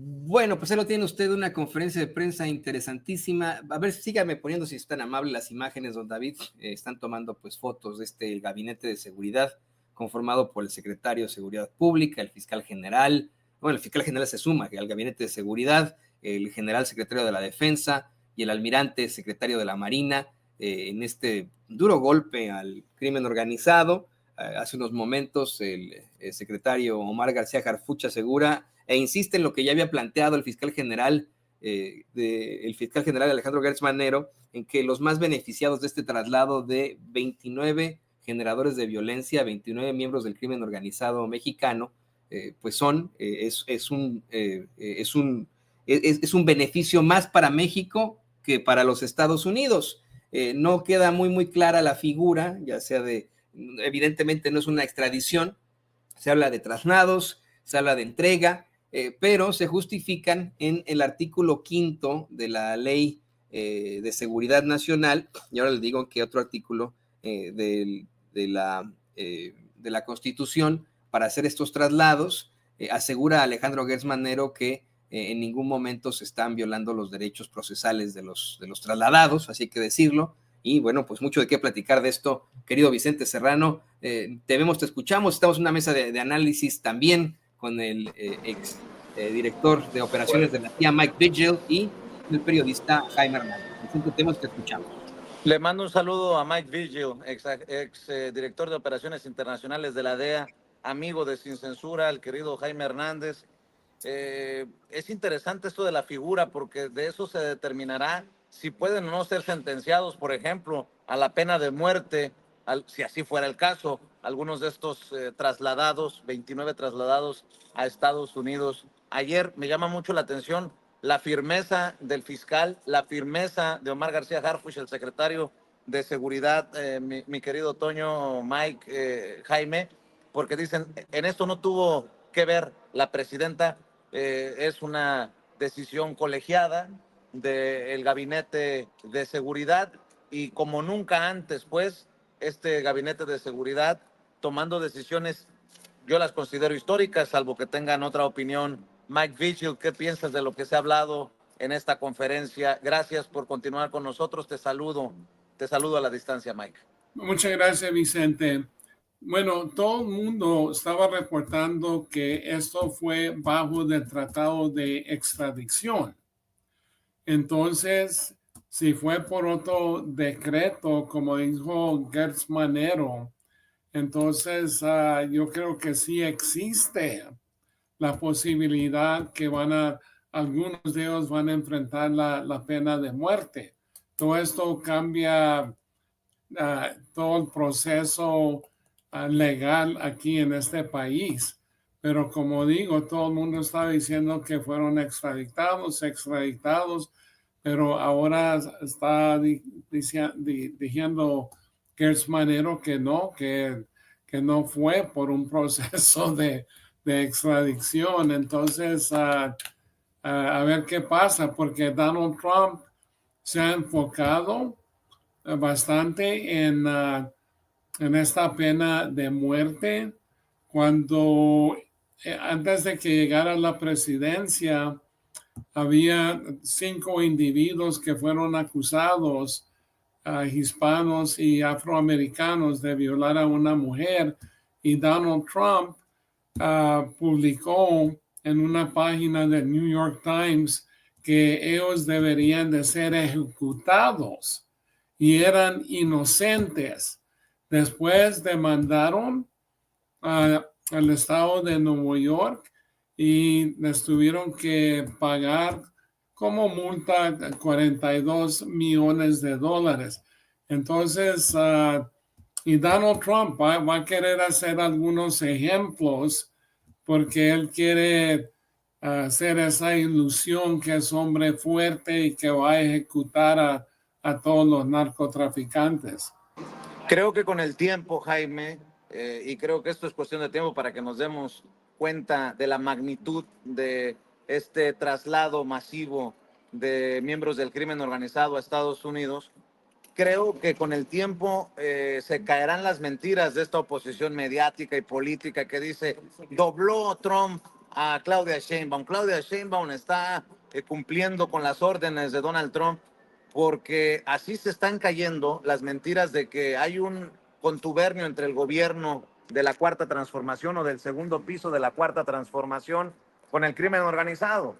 Bueno, pues ahí lo tiene usted, una conferencia de prensa interesantísima. A ver, sígame poniendo, si es tan amable, las imágenes, don David. Están tomando pues fotos de el gabinete de seguridad conformado por el secretario de Seguridad Pública, el fiscal general. Bueno, el fiscal general se suma al gabinete de seguridad, el general secretario de la Defensa y el almirante secretario de la Marina, en este duro golpe al crimen organizado. Hace unos momentos el secretario Omar García Harfuch asegura e insiste en lo que ya había planteado el fiscal general Alejandro Gertz Manero, en que los más beneficiados de este traslado de 29 generadores de violencia, 29 miembros del crimen organizado mexicano, pues es un beneficio más para México que para los Estados Unidos. No queda muy clara la figura, ya sea evidentemente no es una extradición, se habla de traslados, se habla de entrega, pero se justifican en el artículo 5 de la Ley de Seguridad Nacional, y ahora les digo que otro artículo de la Constitución para hacer estos traslados. Asegura Alejandro Gertz Manero que en ningún momento se están violando los derechos procesales de los trasladados, así hay que decirlo. Y bueno, pues mucho de qué platicar de esto, querido Vicente Serrano. Te vemos, te escuchamos, estamos en una mesa de análisis también con el ex director de operaciones de la CIA, Mike Vigil, y el periodista Jaime Hernández. Vicente, te vemos, te escuchamos. Le mando un saludo a Mike Vigil, ex director de operaciones internacionales de la DEA, amigo de Sin Censura, el querido Jaime Hernández. Es interesante esto de la figura, porque de eso se determinará si pueden o no ser sentenciados, por ejemplo, a la pena de muerte, si así fuera el caso, algunos de estos trasladados, 29 trasladados a Estados Unidos. Ayer me llama mucho la atención la firmeza del fiscal, la firmeza de Omar García Harfuch, el secretario de Seguridad, mi querido Toño, Mike, Jaime, porque dicen, en esto no tuvo que ver la presidenta, es una decisión colegiada del gabinete de seguridad, y como nunca antes, pues, este gabinete de seguridad tomando decisiones, yo las considero históricas, salvo que tengan otra opinión. Mike Vigil, ¿qué piensas de lo que se ha hablado en esta conferencia? Gracias por continuar con nosotros. Te saludo a la distancia, Mike. Muchas gracias, Vicente. Bueno, todo el mundo estaba reportando que esto fue bajo del tratado de extradición. Entonces, si fue por otro decreto, como dijo Gertz Manero, entonces yo creo que sí existe la posibilidad que algunos de ellos van a enfrentar la pena de muerte. Todo esto cambia todo el proceso legal aquí en este país. Pero como digo, todo el mundo está diciendo que fueron extraditados, pero ahora está diciendo Gertz Manero que no fue por un proceso de extradición. Entonces, a ver qué pasa, porque Donald Trump se ha enfocado bastante en esta pena de muerte. Cuando antes de que llegara a la presidencia, había 5 individuos que fueron acusados, hispanos y afroamericanos, de violar a una mujer, y Donald Trump publicó en una página del New York Times que ellos deberían de ser ejecutados y eran inocentes. Después demandaron al estado de Nueva York y les tuvieron que pagar como multa $42 millones. Entonces, y Donald Trump va a querer hacer algunos ejemplos porque él quiere hacer esa ilusión que es hombre fuerte y que va a ejecutar a todos los narcotraficantes. Creo que con el tiempo, Jaime, y creo que esto es cuestión de tiempo para que nos demos cuenta de la magnitud de este traslado masivo de miembros del crimen organizado a Estados Unidos. Creo que con el tiempo se caerán las mentiras de esta oposición mediática y política que dice, dobló Trump a Claudia Sheinbaum. Claudia Sheinbaum está cumpliendo con las órdenes de Donald Trump, porque así se están cayendo las mentiras de que hay un contubernio entre el gobierno de la Cuarta Transformación o del segundo piso de la Cuarta Transformación con el crimen organizado.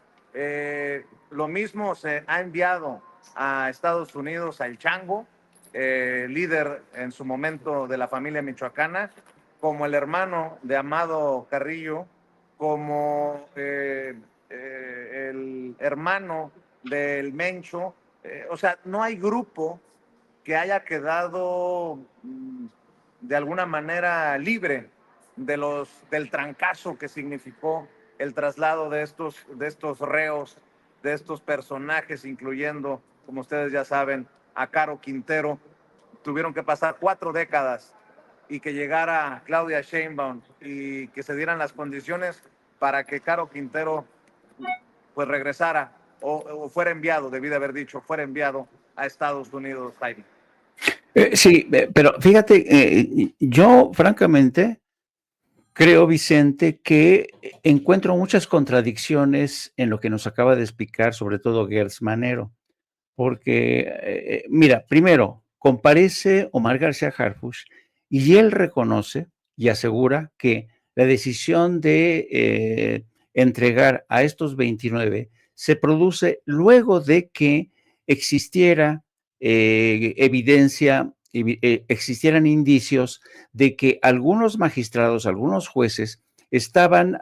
Lo mismo se ha enviado a Estados Unidos al Chango, líder en su momento de la familia michoacana, como el hermano de Amado Carrillo, como el hermano del Mencho. O sea, no hay grupo que haya quedado de alguna manera libre del trancazo que significó el traslado de estos reos, de estos personajes, incluyendo, como ustedes ya saben, a Caro Quintero. Tuvieron que pasar 4 décadas y que llegara Claudia Sheinbaum y que se dieran las condiciones para que Caro Quintero pues regresara o fuera enviado, debí de haber dicho, fuera enviado a Estados Unidos, Jaime. Sí, pero fíjate, yo francamente creo, Vicente, que encuentro muchas contradicciones en lo que nos acaba de explicar, sobre todo Gertz Manero, porque, mira, primero, comparece Omar García Harfuch y él reconoce y asegura que la decisión de entregar a estos 29 se produce luego de que existiera evidencia, existieran indicios de que algunos magistrados, algunos jueces, estaban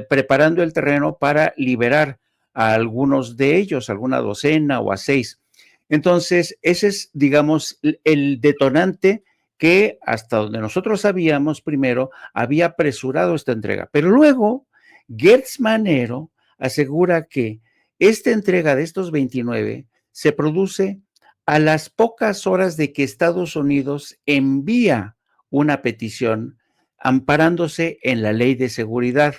preparando el terreno para liberar a algunos de ellos, alguna docena o a 6. Entonces, ese es, digamos, el detonante que hasta donde nosotros sabíamos primero había apresurado esta entrega. Pero luego, Gertz Manero asegura que esta entrega de estos 29 se produce a las pocas horas de que Estados Unidos envía una petición amparándose en la ley de seguridad.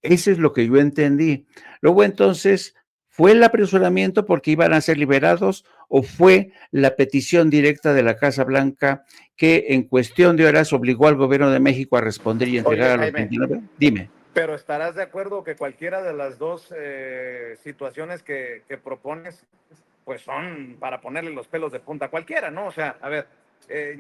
Eso es lo que yo entendí. Luego entonces, ¿fue el apresuramiento porque iban a ser liberados o fue la petición directa de la Casa Blanca que en cuestión de horas obligó al gobierno de México a responder y entregar. Oye, a los 29? Dime. Pero estarás de acuerdo que cualquiera de las dos situaciones que propones, pues son para ponerle los pelos de punta a cualquiera, ¿no? O sea, a ver,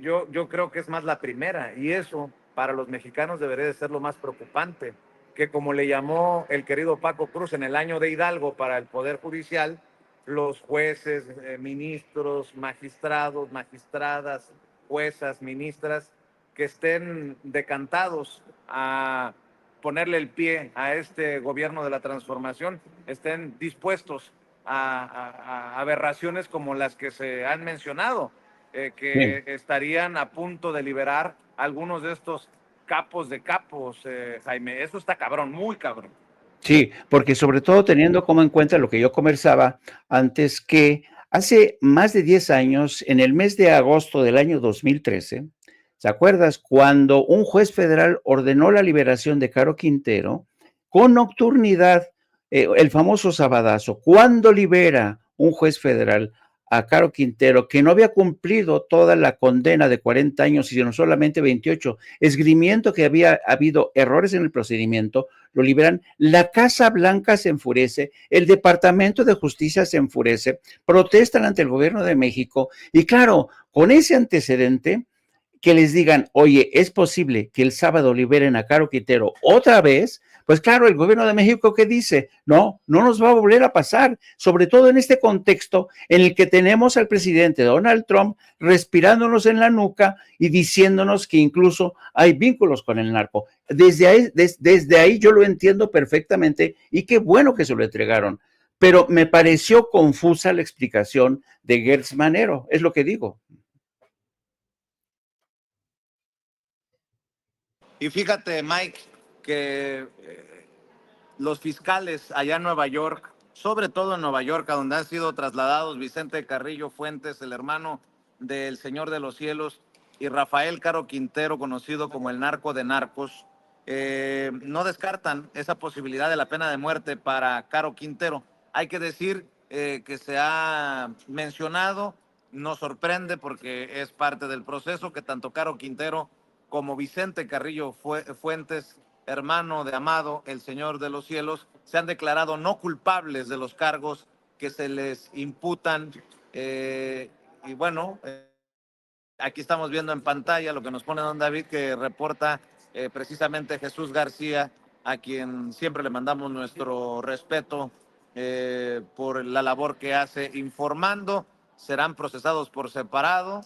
yo creo que es más la primera, y eso para los mexicanos debería de ser lo más preocupante, que como le llamó el querido Paco Cruz en el año de Hidalgo para el Poder Judicial, los jueces, ministros, magistrados, magistradas, juezas, ministras, que estén decantados a ponerle el pie a este gobierno de la transformación, estén dispuestos a aberraciones como las que se han mencionado, que estarían a punto de liberar algunos de estos capos de capos, Jaime. Eso está cabrón, muy cabrón. Sí, porque sobre todo teniendo como en cuenta lo que yo conversaba antes, que hace más de 10 años, en el mes de agosto del año 2013, ¿te acuerdas? Cuando un juez federal ordenó la liberación de Caro Quintero con nocturnidad, el famoso sabadazo, cuando libera un juez federal a Caro Quintero, que no había cumplido toda la condena de 40 años, sino solamente 28, esgrimiendo que había habido errores en el procedimiento, lo liberan, la Casa Blanca se enfurece, el Departamento de Justicia se enfurece, protestan ante el gobierno de México, y claro, con ese antecedente, que les digan, oye, es posible que el sábado liberen a Caro Quintero otra vez, pues claro, el gobierno de México, ¿qué dice? No, no nos va a volver a pasar, sobre todo en este contexto en el que tenemos al presidente Donald Trump respirándonos en la nuca y diciéndonos que incluso hay vínculos con el narco. Desde ahí yo lo entiendo perfectamente y qué bueno que se lo entregaron, pero me pareció confusa la explicación de Gertz Manero, es lo que digo. Y fíjate, Mike, que los fiscales allá en Nueva York, sobre todo en Nueva York, a donde han sido trasladados Vicente Carrillo Fuentes, el hermano del Señor de los Cielos, y Rafael Caro Quintero, conocido como el narco de narcos, no descartan esa posibilidad de la pena de muerte para Caro Quintero. Hay que decir que se ha mencionado, nos sorprende porque es parte del proceso, que tanto Caro Quintero como Vicente Carrillo Fuentes hermano de Amado, el Señor de los cielos, se han declarado no culpables de los cargos que se les imputan. Y bueno, aquí estamos viendo en pantalla lo que nos pone don David, que reporta precisamente Jesús García, a quien siempre le mandamos nuestro respeto por la labor que hace informando. Serán procesados por separado.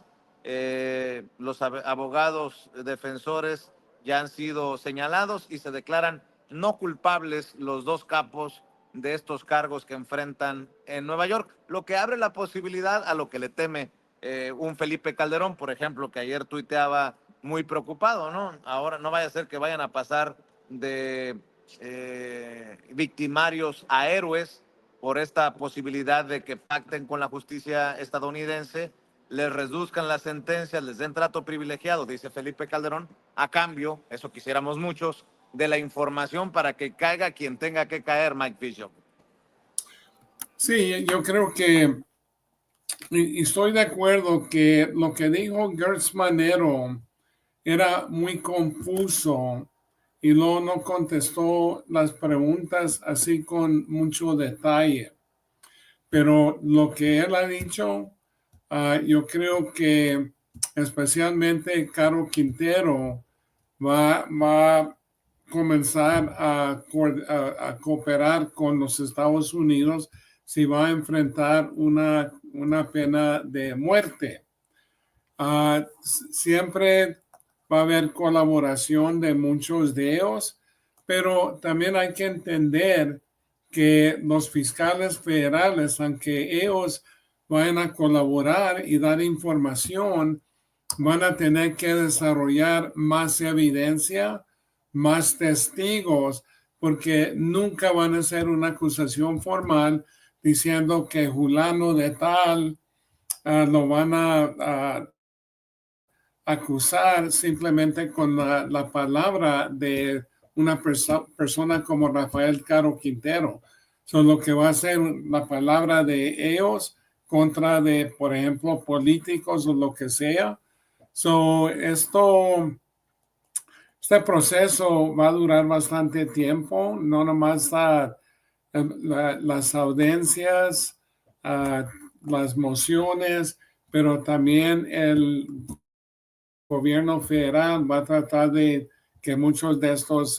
Los abogados defensores ya han sido señalados y se declaran no culpables los dos capos de estos cargos que enfrentan en Nueva York, lo que abre la posibilidad a lo que le teme un Felipe Calderón, por ejemplo, que ayer tuiteaba muy preocupado, ¿no? Ahora no vaya a ser que vayan a pasar de victimarios a héroes por esta posibilidad de que pacten con la justicia estadounidense, les reduzcan las sentencias, les den trato privilegiado, dice Felipe Calderón, a cambio, eso quisiéramos muchos, de la información para que caiga quien tenga que caer, Mike Bishop. Sí, yo creo que y estoy de acuerdo que lo que dijo Gertz Manero era muy confuso y luego no contestó las preguntas así con mucho detalle. Pero lo que él ha dicho, yo creo que especialmente Caro Quintero va a comenzar a cooperar con los Estados Unidos si va a enfrentar una pena de muerte. Siempre va a haber colaboración de muchos de ellos, pero también hay que entender que los fiscales federales, aunque ellos vayan a colaborar y dar información, van a tener que desarrollar más evidencia, más testigos, porque nunca van a hacer una acusación formal diciendo que fulano de tal lo van a acusar simplemente con la palabra de una persona como Rafael Caro Quintero. Son lo que va a ser la palabra de ellos contra de, por ejemplo, políticos o lo que sea. Este proceso va a durar bastante tiempo, no nomás las audiencias, las mociones, pero también el gobierno federal va a tratar de que muchos de estos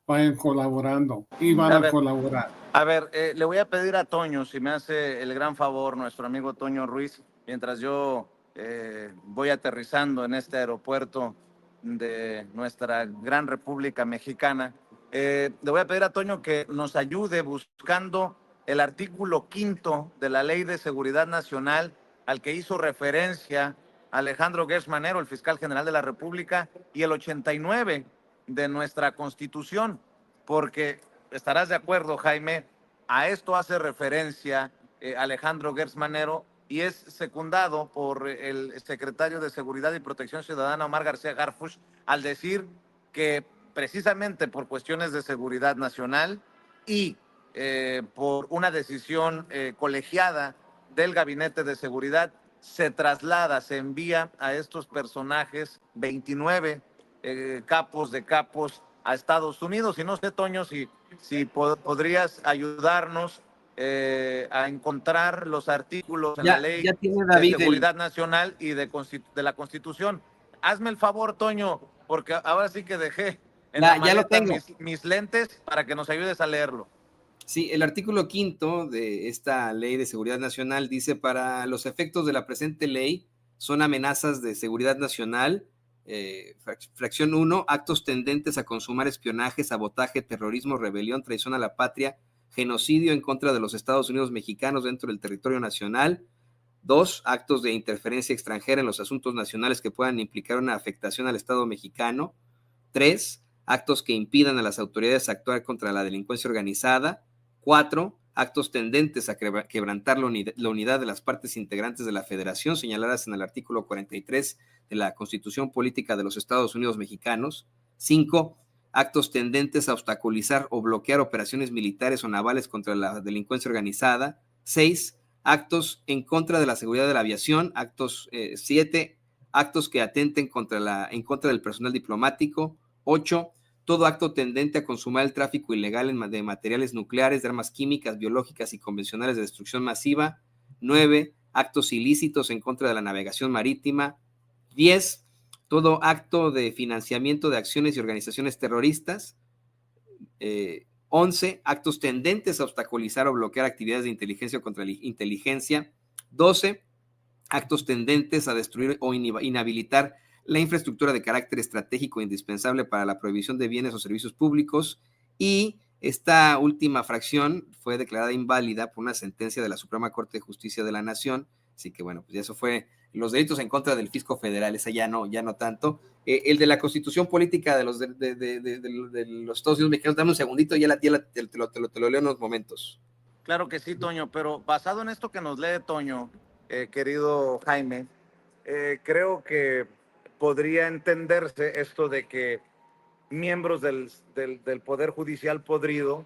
vayan colaborando y van a colaborar. A ver, le voy a pedir a Toño, si me hace el gran favor, nuestro amigo Toño Ruiz, mientras yo voy aterrizando en este aeropuerto de nuestra gran República Mexicana, le voy a pedir a Toño que nos ayude buscando el artículo 5 de la Ley de Seguridad Nacional al que hizo referencia Alejandro Gertz Manero, el fiscal general de la República, y el 89 de nuestra Constitución, porque estarás de acuerdo, Jaime, a esto hace referencia Alejandro Gertz Manero y es secundado por el secretario de Seguridad y Protección Ciudadana, Omar García Harfuch, al decir que precisamente por cuestiones de seguridad nacional y por una decisión colegiada del Gabinete de Seguridad, se traslada, se envía a estos personajes, 29 capos de capos, a Estados Unidos. Y no sé, Toño, si podrías ayudarnos a encontrar los artículos en la ley de seguridad nacional y de la Constitución. Hazme el favor, Toño, porque ahora sí que dejé en la maleta mis lentes para que nos ayudes a leerlo. Sí, el artículo 5 de esta Ley de Seguridad Nacional dice: para los efectos de la presente ley son amenazas de seguridad nacional, fracción 1, actos tendentes a consumar espionaje, sabotaje, terrorismo, rebelión, traición a la patria, genocidio en contra de los Estados Unidos mexicanos dentro del territorio nacional. 2, actos de interferencia extranjera en los asuntos nacionales que puedan implicar una afectación al Estado mexicano. 3, actos que impidan a las autoridades actuar contra la delincuencia organizada. 4, actos tendentes a quebrantar la unidad de las partes integrantes de la Federación, señaladas en el artículo 43 de la Constitución Política de los Estados Unidos Mexicanos. 5, actos tendentes a obstaculizar o bloquear operaciones militares o navales contra la delincuencia organizada. 6, actos en contra de la seguridad de la aviación. 7, actos que atenten en contra del personal diplomático. 8, todo acto tendente a consumar el tráfico ilegal de materiales nucleares, de armas químicas, biológicas y convencionales de destrucción masiva. 9, actos ilícitos en contra de la navegación marítima. 10, todo acto de financiamiento de acciones y organizaciones terroristas. 11, actos tendentes a obstaculizar o bloquear actividades de inteligencia o contrainteligencia. 12, actos tendentes a destruir o inhabilitar la infraestructura de carácter estratégico indispensable para la prohibición de bienes o servicios públicos. Y esta última fracción fue declarada inválida por una sentencia de la Suprema Corte de Justicia de la Nación. Así que bueno, pues eso fue los delitos en contra del fisco federal, esa ya no tanto. El de la Constitución Política de los Estados Unidos mexicanos, dame un segundito, te lo leo en unos momentos. Claro que sí, Toño, pero basado en esto que nos lee Toño, querido Jaime, creo que podría entenderse esto de que miembros del Poder Judicial podrido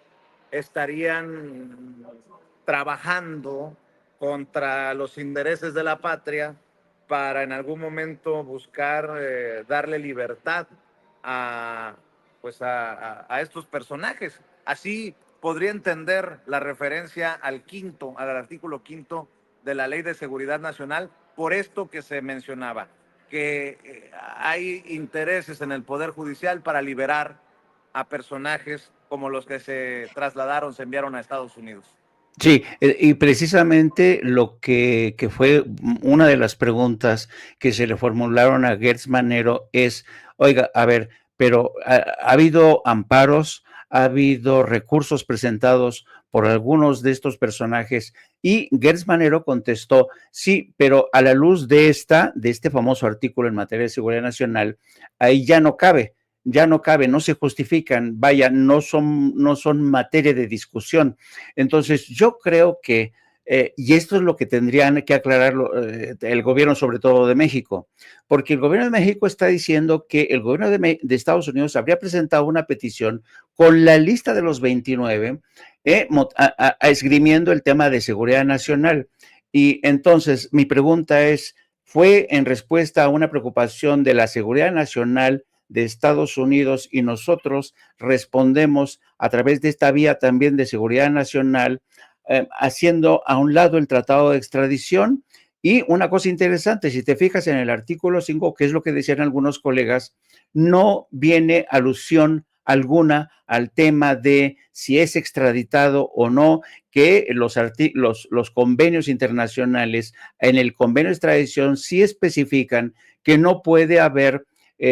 estarían trabajando contra los intereses de la patria para en algún momento buscar darle libertad a estos personajes. Así podría entender la referencia al artículo 5 de la Ley de Seguridad Nacional, por esto que se mencionaba, que hay intereses en el Poder Judicial para liberar a personajes como los que se enviaron a Estados Unidos. Sí, y precisamente lo que fue una de las preguntas que se le formularon a Gertz Manero es, oiga, a ver, pero ha habido amparos, ha habido recursos presentados por algunos de estos personajes, y Gertz Manero contestó, sí, pero a la luz de este famoso artículo en materia de seguridad nacional, ahí ya no cabe, no se justifican, vaya, no son materia de discusión. Entonces, yo creo que, y esto es lo que tendrían que aclarar el gobierno, sobre todo de México, porque el gobierno de México está diciendo que el gobierno de Estados Unidos habría presentado una petición con la lista de los 29, esgrimiendo el tema de seguridad nacional. Y entonces, mi pregunta es, ¿fue en respuesta a una preocupación de la seguridad nacional de Estados Unidos y nosotros respondemos a través de esta vía también de seguridad nacional, haciendo a un lado el tratado de extradición? Y una cosa interesante, si te fijas en el artículo 5, que es lo que decían algunos colegas, no viene alusión alguna al tema de si es extraditado o no, que los convenios internacionales en el convenio de extradición sí especifican que no puede haber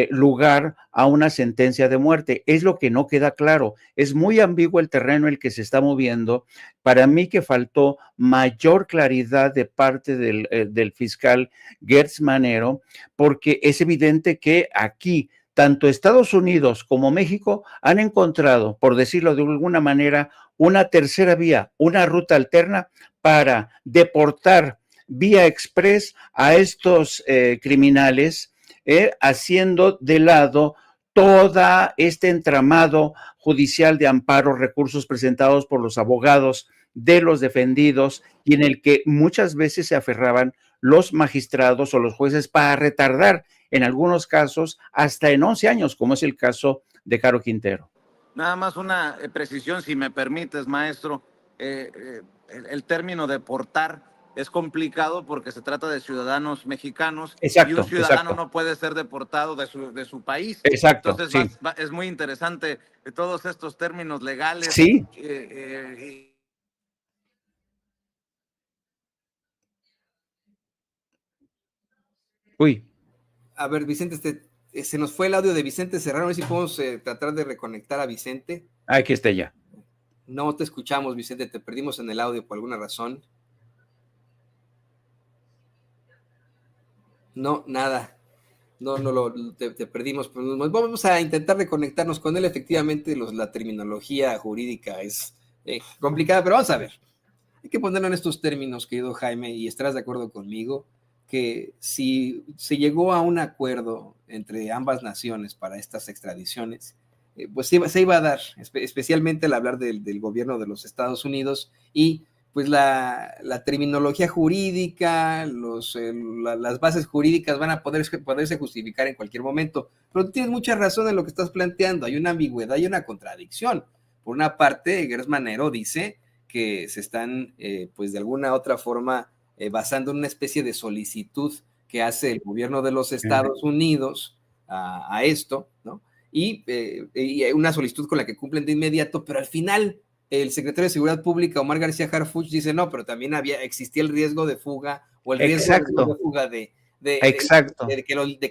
lugar a una sentencia de muerte. Es lo que no queda claro. Es muy ambiguo el terreno en el que se está moviendo. Para mí que faltó mayor claridad de parte del fiscal Gertz Manero, porque es evidente que aquí tanto Estados Unidos como México han encontrado, por decirlo de alguna manera, una tercera vía, una ruta alterna para deportar vía express a estos criminales, haciendo de lado todo este entramado judicial de amparo, recursos presentados por los abogados de los defendidos y en el que muchas veces se aferraban los magistrados o los jueces para retardar, en algunos casos, hasta en 11 años, como es el caso de Caro Quintero. Nada más una precisión, si me permites, maestro. El término deportar es complicado porque se trata de ciudadanos mexicanos. Exacto, y un ciudadano exacto. no puede ser deportado de su país. Exacto. Entonces sí. es muy interesante todos estos términos legales. Sí. Uy. A ver, Vicente, se nos fue el audio de Vicente Serrano, a ver si podemos tratar de reconectar a Vicente. Aquí está ya. No te escuchamos, Vicente, te perdimos en el audio por alguna razón. No, nada. No, te perdimos. Vamos a intentar reconectarnos con él. Efectivamente, la terminología jurídica es complicada, pero vamos a ver. Hay que ponerlo en estos términos, querido Jaime, y estarás de acuerdo conmigo, que si se llegó a un acuerdo entre ambas naciones para estas extradiciones, pues se iba a dar, especialmente al hablar del gobierno de los Estados Unidos, y pues la terminología jurídica, las bases jurídicas van a poderse justificar en cualquier momento. Pero tú tienes mucha razón en lo que estás planteando, hay una ambigüedad, hay una contradicción. Por una parte, Gertz Manero dice que se están, pues de alguna otra forma, basando en una especie de solicitud que hace el gobierno de los Estados Unidos a esto, ¿no? Y una solicitud con la que cumplen de inmediato, pero al final el secretario de Seguridad Pública, Omar García Harfuch, dice no, pero también existía el riesgo de fuga o el riesgo de fuga de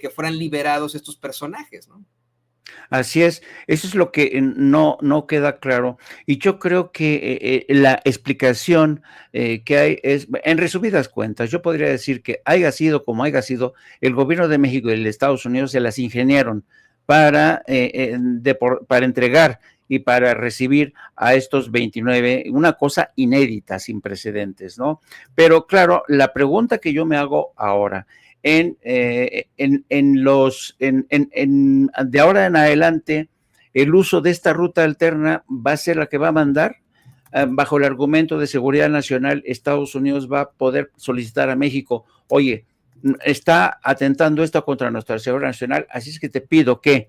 que fueran liberados estos personajes, ¿no? Así es, eso es lo que no queda claro. Y yo creo que la explicación que hay es, en resumidas cuentas, yo podría decir que haya sido como haya sido, el gobierno de México y el de Estados Unidos se las ingeniaron para entregar y para recibir a estos 29, una cosa inédita, sin precedentes, ¿no? Pero claro, la pregunta que yo me hago ahora, de ahora en adelante, el uso de esta ruta alterna va a ser la que va a mandar. Bajo el argumento de seguridad nacional, Estados Unidos va a poder solicitar a México, oye, está atentando esto contra nuestra seguridad nacional, así es que te pido que,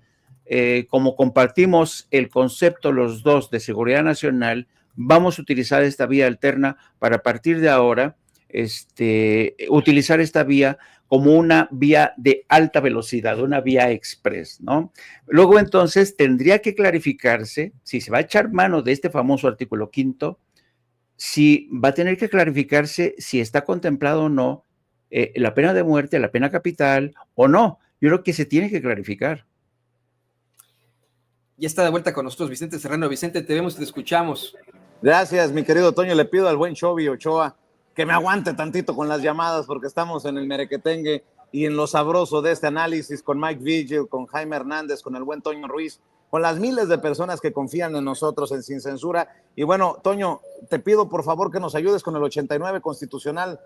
como compartimos el concepto los dos de seguridad nacional, vamos a utilizar esta vía alterna para a partir de ahora, utilizar esta vía como una vía de alta velocidad, una vía express, ¿no? Luego entonces tendría que clarificarse, si se va a echar mano de este famoso artículo 5, si va a tener que clarificarse si está contemplado o no la pena de muerte, la pena capital o no. Yo creo que se tiene que clarificar. Ya está de vuelta con nosotros Vicente Serrano. Vicente, te vemos y te escuchamos. Gracias, mi querido Toño. Le pido al buen Chovy Ochoa que me aguante tantito con las llamadas porque estamos en el merequetengue y en lo sabroso de este análisis con Mike Vigil, con Jaime Hernández, con el buen Toño Ruiz, con las miles de personas que confían en nosotros en Sin Censura. Y bueno, Toño, te pido por favor que nos ayudes con el 89 constitucional.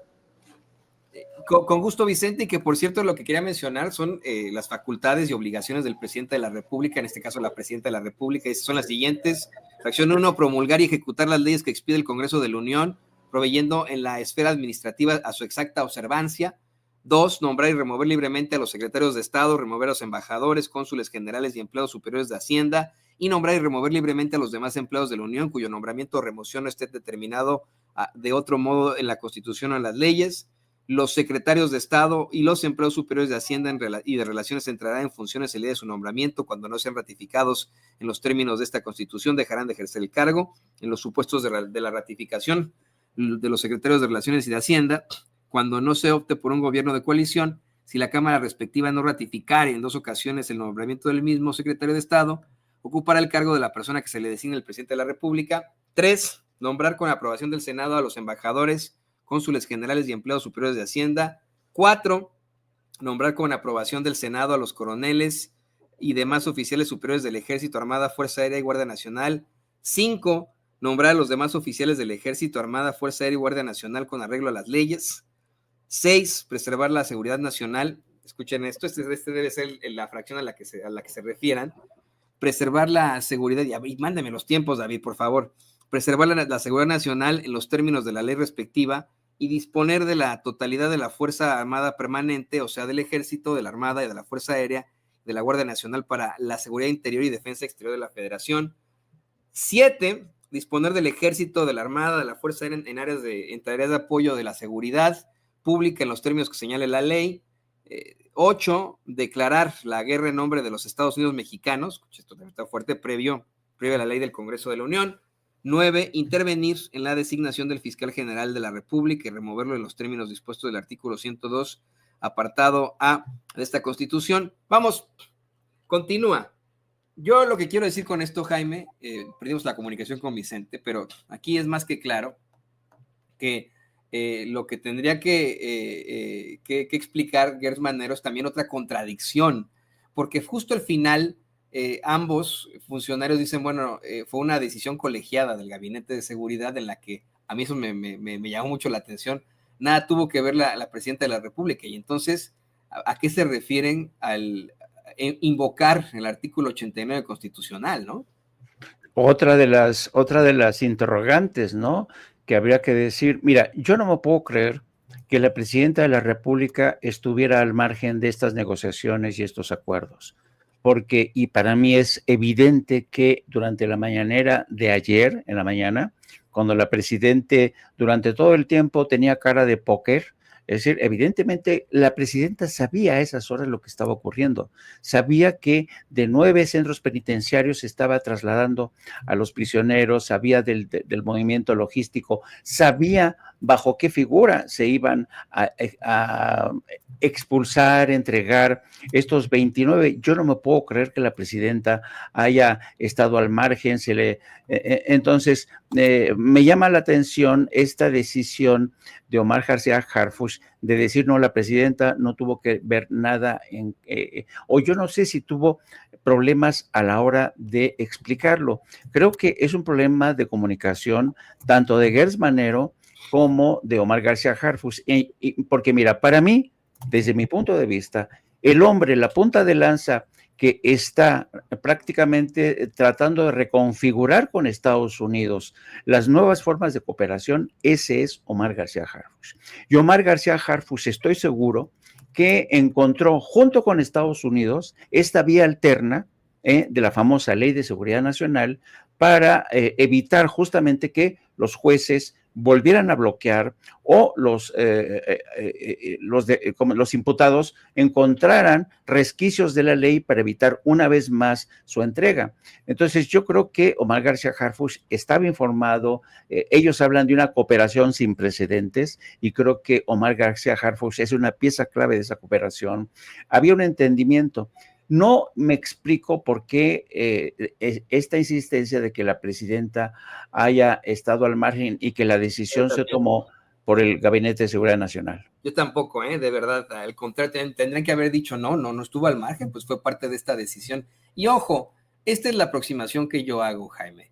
Con gusto, Vicente, y que por cierto lo que quería mencionar son las facultades y obligaciones del presidente de la República, en este caso la presidenta de la República, y son las siguientes. Fracción 1, promulgar y ejecutar las leyes que expide el Congreso de la Unión, proveyendo en la esfera administrativa a su exacta observancia. 2, nombrar y remover libremente a los secretarios de Estado, remover a los embajadores, cónsules generales y empleados superiores de Hacienda, y nombrar y remover libremente a los demás empleados de la Unión, cuyo nombramiento o remoción no esté determinado de otro modo en la Constitución o en las leyes. Los secretarios de Estado y los empleados superiores de Hacienda y de Relaciones entrarán en funciones el día de su nombramiento. Cuando no sean ratificados en los términos de esta Constitución, dejarán de ejercer el cargo. En los supuestos de la ratificación de los secretarios de Relaciones y de Hacienda, cuando no se opte por un gobierno de coalición, si la Cámara respectiva no ratificare en 2 ocasiones el nombramiento del mismo secretario de Estado, ocupará el cargo de la persona que se le designe el presidente de la República. 3, nombrar con aprobación del Senado a los embajadores, cónsules generales y empleados superiores de Hacienda. 4, nombrar con aprobación del Senado a los coroneles y demás oficiales superiores del Ejército, Armada, Fuerza Aérea y Guardia Nacional. 5, nombrar a los demás oficiales del Ejército, Armada, Fuerza Aérea y Guardia Nacional con arreglo a las leyes. 6, preservar la seguridad nacional. Escuchen esto, este debe ser la fracción a la que se refieran. Preservar la seguridad, y mándeme los tiempos, David, por favor. Preservar la seguridad nacional en los términos de la ley respectiva y disponer de la totalidad de la Fuerza Armada Permanente, o sea, del Ejército, de la Armada y de la Fuerza Aérea, de la Guardia Nacional para la seguridad interior y defensa exterior de la Federación. 7, disponer del Ejército, de la Armada, de la Fuerza Aérea en tareas de apoyo de la seguridad pública en los términos que señale la ley. 8, declarar la guerra en nombre de los Estados Unidos mexicanos, esto está fuerte, previo a la ley del Congreso de la Unión. 9, intervenir en la designación del fiscal general de la República y removerlo en los términos dispuestos del artículo 102, apartado A de esta Constitución. Vamos, continúa. Yo lo que quiero decir con esto, Jaime, perdimos la comunicación con Vicente, pero aquí es más que claro que lo que tendría que explicar Gertz Manero es también otra contradicción, porque justo al final ambos funcionarios dicen, bueno, fue una decisión colegiada del Gabinete de Seguridad en la que a mí eso me llamó mucho la atención. Nada tuvo que ver la Presidenta de la República. Y entonces, ¿a qué se refieren al invocar el artículo 89 constitucional, no? Otra de las interrogantes, ¿no? que habría que decir, mira, yo no me puedo creer que la presidenta de la República estuviera al margen de estas negociaciones y estos acuerdos, porque, y para mí es evidente que durante la mañanera de ayer, en la mañana, cuando la presidente durante todo el tiempo tenía cara de póker, es decir, evidentemente la presidenta sabía a esas horas lo que estaba ocurriendo, sabía que de 9 centros penitenciarios se estaba trasladando a los prisioneros, sabía del movimiento logístico, sabía bajo qué figura se iban a expulsar, entregar estos 29. Yo no me puedo creer que la presidenta haya estado al margen, entonces me llama la atención esta decisión de Omar García Harfuch de decir, no, la presidenta no tuvo que ver nada o yo no sé si tuvo problemas a la hora de explicarlo. Creo que es un problema de comunicación tanto de Gers Manero como de Omar García Harfuch, porque mira, para mí, desde mi punto de vista, el hombre, la punta de lanza que está prácticamente tratando de reconfigurar con Estados Unidos las nuevas formas de cooperación, ese es Omar García Harfuch. Y Omar García Harfuch, estoy seguro que encontró junto con Estados Unidos esta vía alterna de la famosa Ley de Seguridad Nacional para evitar justamente que los jueces volvieran a bloquear o los imputados encontraran resquicios de la ley para evitar una vez más su entrega. Entonces yo creo que Omar García Harfuch estaba informado, ellos hablan de una cooperación sin precedentes y creo que Omar García Harfuch es una pieza clave de esa cooperación. Había un entendimiento. No me explico por qué esta insistencia de que la presidenta haya estado al margen y que la decisión se tomó por el Gabinete de Seguridad Nacional. Yo tampoco, de verdad, al contrario, tendrían que haber dicho no estuvo al margen, pues fue parte de esta decisión. Y ojo, esta es la aproximación que yo hago, Jaime.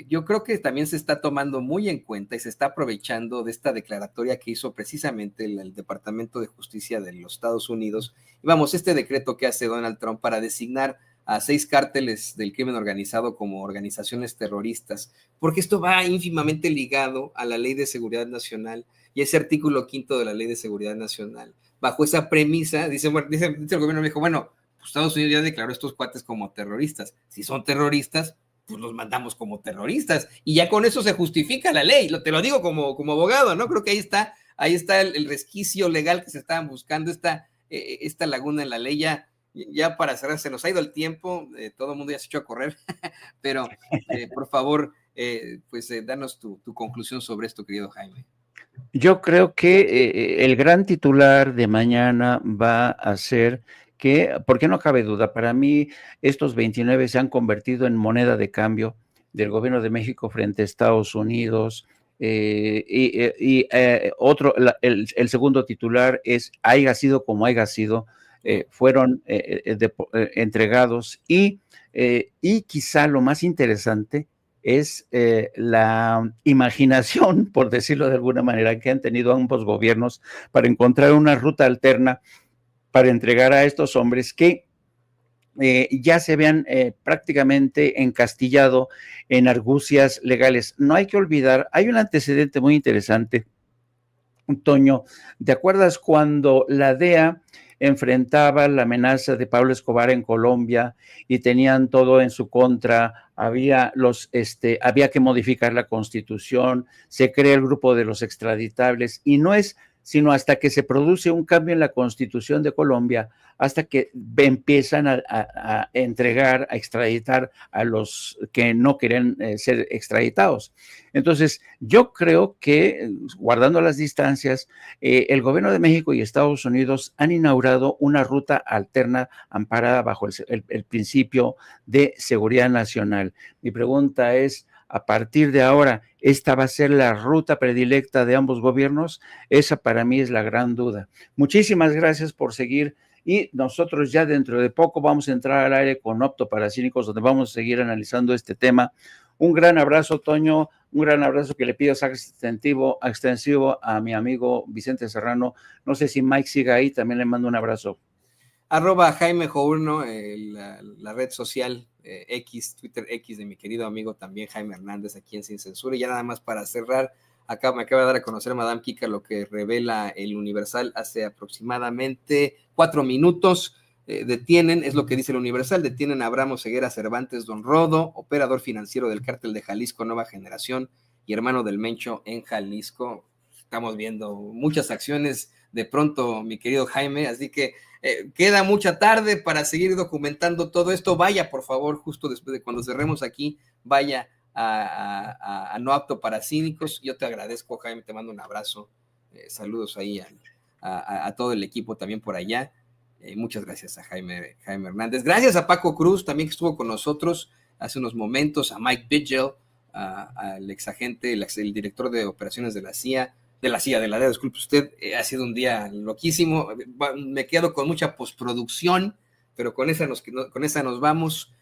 Yo creo que también se está tomando muy en cuenta y se está aprovechando de esta declaratoria que hizo precisamente el Departamento de Justicia de los Estados Unidos. Y vamos, este decreto que hace Donald Trump para designar a 6 cárteles del crimen organizado como organizaciones terroristas, porque esto va ínfimamente ligado a la Ley de Seguridad Nacional y ese artículo 5 de la Ley de Seguridad Nacional. Bajo esa premisa, dice el gobierno, me dijo, bueno, pues Estados Unidos ya declaró a estos cuates como terroristas. Si son terroristas, pues los mandamos como terroristas y ya con eso se justifica la ley. Te lo digo como abogado, ¿no? Creo que ahí está el resquicio legal que se estaban buscando, esta laguna en la ley. Ya para cerrar, se nos ha ido el tiempo, todo el mundo ya se echó a correr, pero por favor, danos tu conclusión sobre esto, querido Jaime. Yo creo que el gran titular de mañana va a ser que, porque no cabe duda, para mí estos 29 se han convertido en moneda de cambio del gobierno de México frente a Estados Unidos. El segundo titular es, haya sido como haya sido, fueron entregados y quizá lo más interesante es la imaginación, por decirlo de alguna manera, que han tenido ambos gobiernos para encontrar una ruta alterna para entregar a estos hombres que ya se habían prácticamente encastillado en argucias legales. No hay que olvidar, hay un antecedente muy interesante, Toño. ¿Te acuerdas cuando la DEA enfrentaba la amenaza de Pablo Escobar en Colombia y tenían todo en su contra? Había que modificar la Constitución, se crea el grupo de los extraditables y no es sino hasta que se produce un cambio en la Constitución de Colombia, hasta que empiezan a entregar, a extraditar a los que no querían ser extraditados. Entonces, yo creo que, guardando las distancias, el gobierno de México y Estados Unidos han inaugurado una ruta alterna amparada bajo el principio de seguridad nacional. Mi pregunta es, a partir de ahora, ¿esta va a ser la ruta predilecta de ambos gobiernos? Esa para mí es la gran duda. Muchísimas gracias por seguir y nosotros ya dentro de poco vamos a entrar al aire con Opto para Cínicos, donde vamos a seguir analizando este tema. Un gran abrazo, Toño, un gran abrazo que le pido extensivo a mi amigo Vicente Serrano. No sé si Mike siga ahí, también le mando un abrazo. @Jaime Journo, la red social X, Twitter X de mi querido amigo también Jaime Hernández aquí en Sin Censura. Y ya nada más para cerrar, Acá me acaba de dar a conocer Madame Kika lo que revela el Universal hace aproximadamente 4 minutos. Detienen, es lo que dice el Universal, detienen a Abraham Oseguera Cervantes Don Rodo, operador financiero del cártel de Jalisco Nueva Generación y hermano del Mencho en Jalisco. Estamos viendo muchas acciones de pronto, mi querido Jaime, así que queda mucha tarde para seguir documentando todo esto. Vaya, por favor, justo después de cuando cerremos aquí, vaya a No Apto para Cínicos. Yo te agradezco, Jaime, te mando un abrazo. Saludos ahí a todo el equipo también por allá. Muchas gracias a Jaime Hernández. Gracias a Paco Cruz, también que estuvo con nosotros hace unos momentos, a Mike Vigil, al exagente, el director de operaciones de la CIA, de la DEA, disculpe usted, ha sido un día loquísimo. Me quedo con mucha postproducción, pero con esa nos vamos.